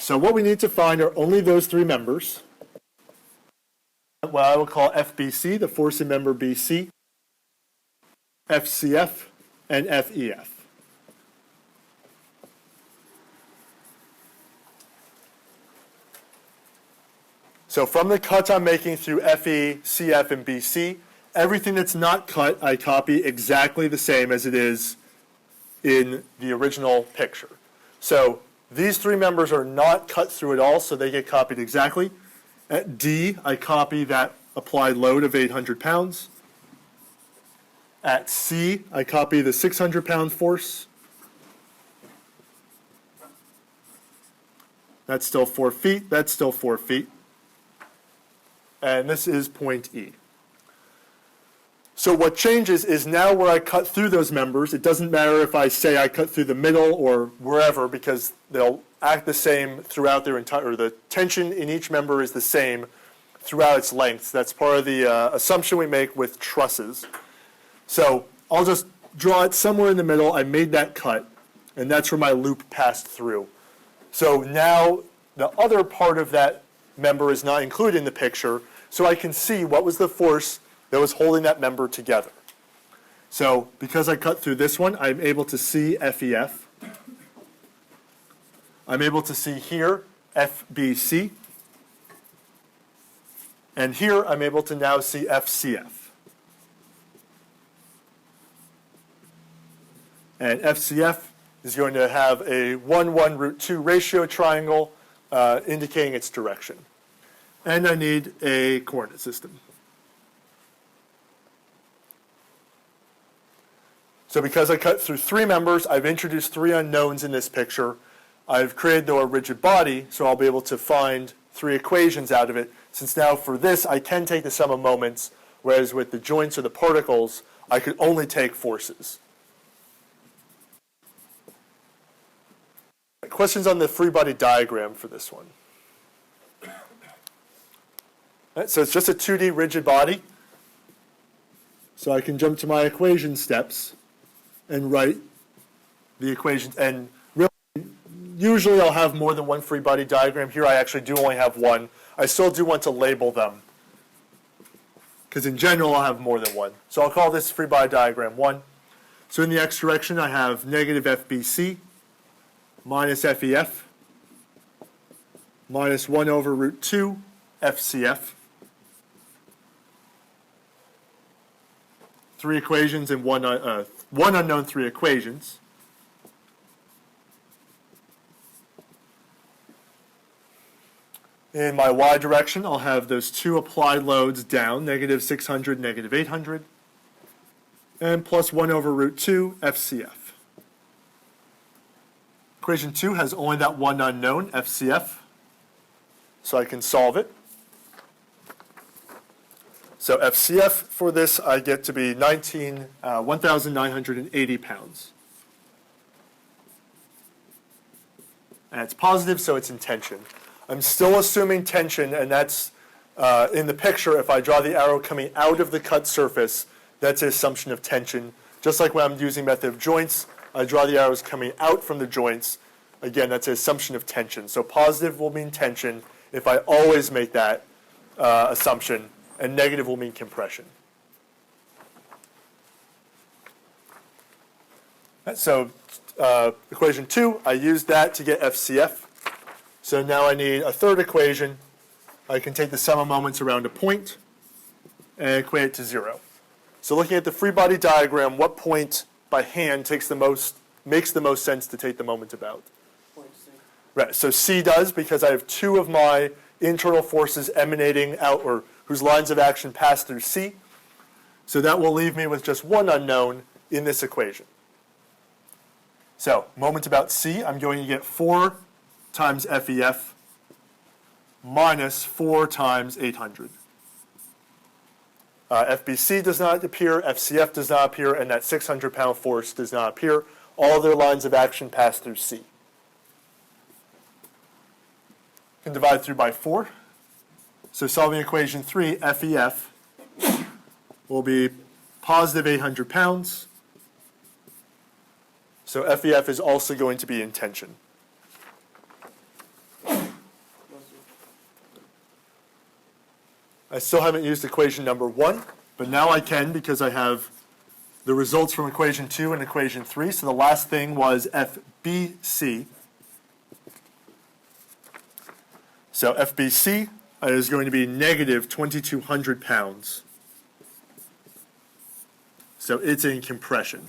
So what we need to find are only those three members. What I will call FBC, the force in member BC, FCF, and FEF. So from the cuts I'm making through FE, CF, and BC, everything that's not cut, I copy exactly the same as it is in the original picture. So these three members are not cut through at all, so they get copied exactly. At D, I copy that applied load of 800 pounds. At C, I copy the 600-pound force. That's still 4 feet. That's still 4 feet. And this is point E. So what changes is now where I cut through those members, it doesn't matter if I say I cut through the middle or wherever, because they'll act the same throughout their entire, or the tension in each member is the same throughout its length. That's part of the assumption we make with trusses. So I'll just draw it somewhere in the middle. I made that cut, and that's where my loop passed through. So now the other part of that member is not included in the picture, so I can see what was the force that was holding that member together. So because I cut through this one, I'm able to see FEF. I'm able to see here FBC. And here I'm able to now see FCF. And FCF is going to have a 1, 1, √2 ratio triangle indicating its direction. And I need a coordinate system. So because I cut through three members, I've introduced three unknowns in this picture. I've created a rigid body, so I'll be able to find three equations out of it, since now for this I can take the sum of moments, whereas with the joints or the particles, I could only take forces. Questions on the free body diagram for this one? Right, so it's just a 2D rigid body. So I can jump to my equation steps and write the equations. And really, usually I'll have more than one free body diagram. Here I actually do only have one. I still do want to label them, because in general I'll have more than one. So I'll call this free body diagram 1. So in the x direction I have negative FBC minus FEF minus 1 over √2 FCF. Three equations and one unknown, three equations. In my y direction, I'll have those two applied loads down, negative 600, negative 800, and plus 1 over √2 FCF. Equation 2 has only that one unknown, FCF, so I can solve it. So FCF for this, I get to be 1,980 pounds. And it's positive, so it's in tension. I'm still assuming tension, and that's in the picture. If I draw the arrow coming out of the cut surface, that's an assumption of tension. Just like when I'm using method of joints, I draw the arrows coming out from the joints. Again, that's an assumption of tension. So positive will mean tension if I always make that assumption, and negative will mean compression. So equation 2, I used that to get FCF. So now I need a third equation. I can take the sum of moments around a point and equate it to 0. So looking at the free body diagram, what point by hand makes the most sense to take the moment about? Point C. Right, so C does, because I have two of my internal forces emanating out, or whose lines of action pass through C. So that will leave me with just one unknown in this equation. So moment about C, I'm going to get 4 times FEF minus 4 times 800. FBC does not appear, FCF does not appear, and that 600-pound force does not appear. All their lines of action pass through C. You can divide through by 4. So solving equation 3, FEF will be positive 800 pounds. So FEF is also going to be in tension. I still haven't used equation number 1, but now I can because I have the results from equation 2 and equation 3. So the last thing was FBC. So FBC is going to be negative 2,200 pounds. So it's in compression.